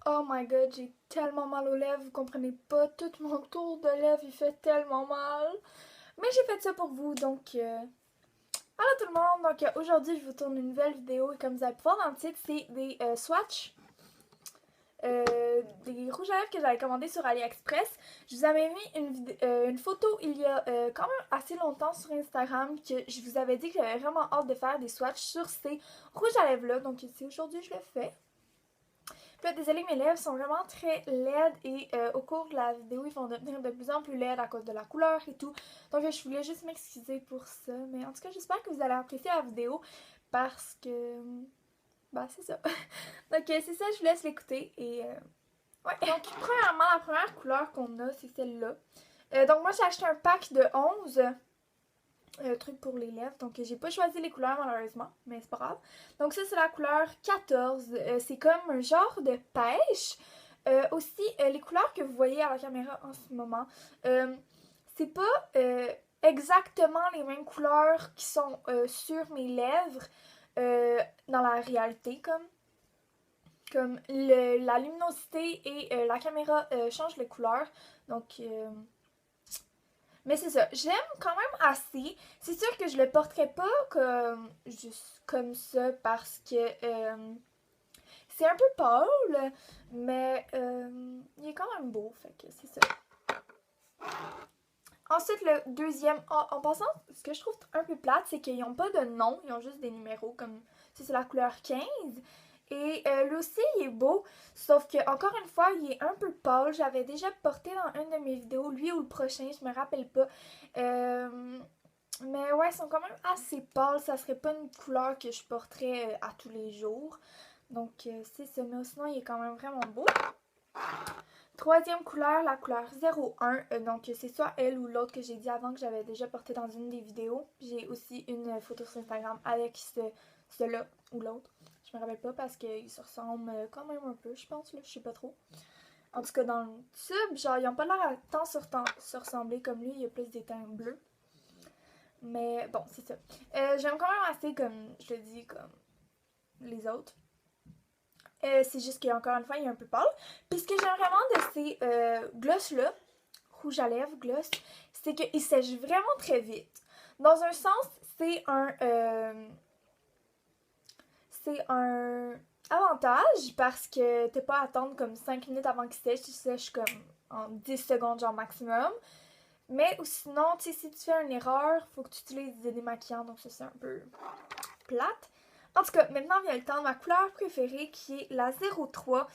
Oh my god, j'ai tellement mal aux lèvres, vous comprenez pas, tout mon tour de lèvres il fait tellement mal. Mais j'ai fait ça pour vous, donc allô tout le monde, donc aujourd'hui je vous tourne une nouvelle vidéo et comme vous allez pu voir dans le titre, c'est des swatchs, des rouges à lèvres que j'avais commandé sur AliExpress. Je vous avais mis une photo il y a quand même assez longtemps sur Instagram que je vous avais dit que j'avais vraiment hâte de faire des swatchs sur ces rouges à lèvres là, donc ici aujourd'hui je le fais. Puis là, désolée, mes lèvres sont vraiment très laides et au cours de la vidéo, ils vont devenir de plus en plus laides à cause de la couleur et tout. Donc je voulais juste m'excuser pour ça. Mais en tout cas, j'espère que vous allez apprécier la vidéo parce que... bah, c'est ça. Donc c'est ça, je vous laisse l'écouter et... ouais. Donc premièrement, la première couleur qu'on a, c'est celle-là. Donc moi, j'ai acheté un pack de 11 truc pour les lèvres. Donc, j'ai pas choisi les couleurs malheureusement, mais c'est pas grave. Donc, ça, c'est la couleur 14. C'est comme un genre de pêche. Aussi, les couleurs que vous voyez à la caméra en ce moment, c'est pas exactement les mêmes couleurs qui sont sur mes lèvres dans la réalité, comme la luminosité et la caméra changent les couleurs. Donc, mais c'est ça, j'aime quand même assez. C'est sûr que je le porterai pas comme juste comme ça parce que c'est un peu pâle, mais il est quand même beau, fait que c'est ça. Ensuite, le deuxième, en passant, ce que je trouve un peu plate, c'est qu'ils n'ont pas de nom, ils ont juste des numéros, comme ça c'est la couleur 15. Et lui aussi, il est beau, sauf que encore une fois, il est un peu pâle. J'avais déjà porté dans une de mes vidéos, lui ou le prochain, je me rappelle pas. Mais ouais, ils sont quand même assez pâles. Ça serait pas une couleur que je porterais à tous les jours. Donc c'est ça, mais sinon, il est quand même vraiment beau. Troisième couleur, la couleur 01. Donc c'est soit elle ou l'autre que j'ai dit avant que j'avais déjà porté dans une des vidéos. J'ai aussi une photo sur Instagram avec cela ou l'autre. Je me rappelle pas parce qu'ils se ressemblent quand même un peu, je pense, là, je sais pas trop. En tout cas, dans le tube, genre, ils ont pas l'air à tant se ressembler comme lui, il y a plus des teints bleus. Mais bon, c'est ça. J'aime quand même assez, comme je le dis, comme les autres. C'est juste qu'encore une fois, il est un peu pâle. Puis ce que j'aime vraiment de ces gloss-là, rouge à lèvres, gloss, c'est qu'ils sèchent vraiment très vite. Dans un sens, c'est un avantage parce que t'as pas à attendre comme 5 minutes avant qu'il sèche, il sèche comme en 10 secondes genre maximum. Mais ou sinon, tu sais, si tu fais une erreur, faut que tu utilises des démaquillants, donc ça c'est un peu plate. En tout cas, maintenant vient le temps de ma couleur préférée qui est la 03.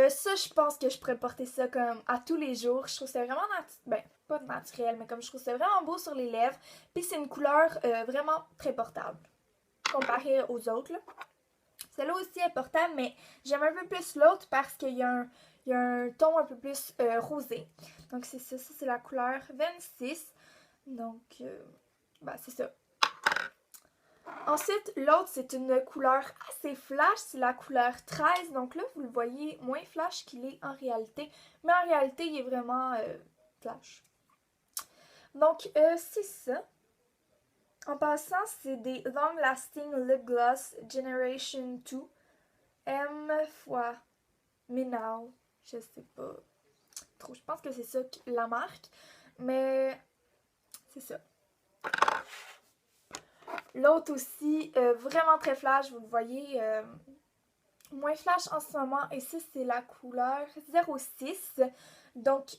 Ça, je pense que je pourrais porter ça comme à tous les jours. Je trouve ça vraiment ben, pas naturel, mais comme je trouve ça vraiment beau sur les lèvres. Puis c'est une couleur vraiment très portable comparée aux autres, là. Celle-là aussi est portable, mais j'aime un peu plus l'autre parce qu'il y a un ton un peu plus rosé. Donc c'est ça, c'est la couleur 26. Donc, bah c'est ça. Ensuite, l'autre, c'est une couleur assez flash, c'est la couleur 13. Donc là, vous le voyez moins flash qu'il est en réalité. Mais en réalité, il est vraiment flash. Donc, c'est ça. En passant, c'est des Long Lasting Lip Gloss Generation 2. M fois Minao. Je sais pas trop. Je pense que c'est ça la marque. Mais c'est ça. L'autre aussi, vraiment très flash. Vous le voyez, moins flash en ce moment. Et ça, c'est la couleur 06. Donc,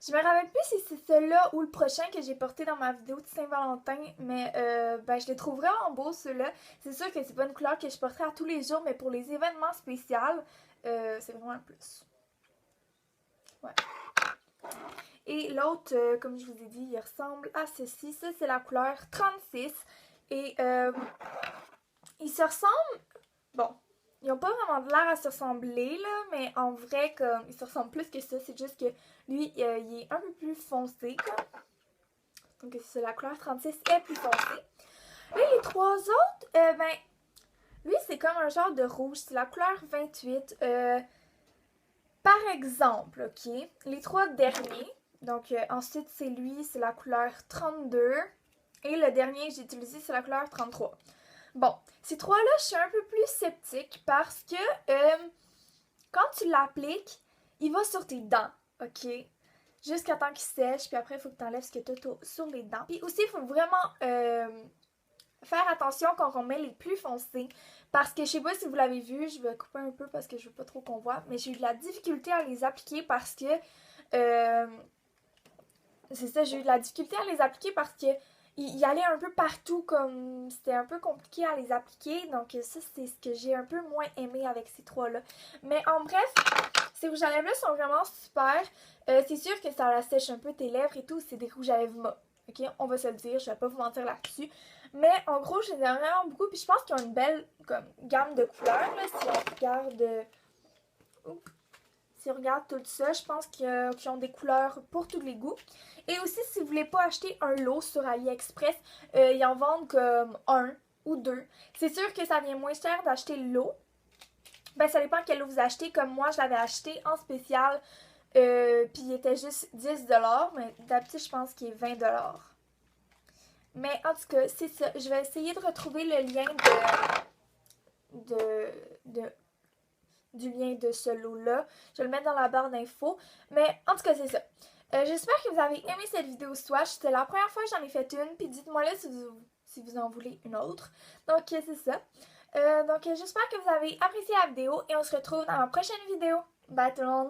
je me rappelle plus si c'est celui-là ou le prochain que j'ai porté dans ma vidéo de Saint-Valentin, mais ben, je les trouve vraiment beaux, ceux-là. C'est sûr que c'est pas une couleur que je porterai à tous les jours, mais pour les événements spéciaux, c'est vraiment un plus. Ouais. Et l'autre, comme je vous ai dit, il ressemble à ceci. Ça, c'est la couleur 36. Et ils se ressemblent... Bon, ils n'ont pas vraiment l'air à se ressembler, là, mais en vrai, comme ils se ressemblent plus que ça. C'est juste que lui, il est un peu plus foncé, comme. Donc, c'est la couleur 36 est plus foncée. Et les trois autres, ben, lui, c'est comme un genre de rouge. C'est la couleur 28. Par exemple, ok, les trois derniers. Donc, ensuite, c'est lui, c'est la couleur 32. Et le dernier que j'ai utilisé, c'est la couleur 33. Bon, ces trois-là, je suis un peu plus sceptique parce que quand tu l'appliques, il va sur tes dents, ok? Jusqu'à temps qu'il sèche, puis après, il faut que tu enlèves ce que tu as sur les dents. Puis aussi, il faut vraiment faire attention quand on met les plus foncés. Parce que je sais pas si vous l'avez vu, je vais couper un peu parce que je veux pas trop qu'on voit, mais j'ai eu de la difficulté à les appliquer parce que c'est ça, j'ai eu de la difficulté à les appliquer parce que il allait un peu partout, comme c'était un peu compliqué à les appliquer. Donc ça, c'est ce que j'ai un peu moins aimé avec ces trois-là. Mais en bref, ces rouges à lèvres-là sont vraiment super. C'est sûr que ça la sèche un peu tes lèvres et tout. C'est des rouges à lèvres mat. Ok, on va se le dire, je vais pas vous mentir là-dessus. Mais en gros, je les aime vraiment beaucoup. Puis je pense qu'ils ont une belle comme, gamme de couleurs. Là, si on regarde. Si on regarde tout ça, je pense qu'ils ont des couleurs pour tous les goûts. Et aussi, si vous voulez pas acheter un lot sur AliExpress, ils en vendent comme un ou deux. C'est sûr que ça vient moins cher d'acheter le lot. Ben, ça dépend quel lot vous achetez. Comme moi, je l'avais acheté en spécial, puis il était juste 10$. Mais d'habitude, je pense qu'il est 20$. Mais en tout cas, c'est ça. Je vais essayer de retrouver le lien du lien de ce lot-là. Je vais le mettre dans la barre d'infos. Mais en tout cas, c'est ça. J'espère que vous avez aimé cette vidéo Swatch. C'était la première fois que j'en ai fait une. Puis dites-moi là si vous en voulez une autre. Donc, c'est ça. Donc, j'espère que vous avez apprécié la vidéo. Et on se retrouve dans la prochaine vidéo. Bye tout le monde!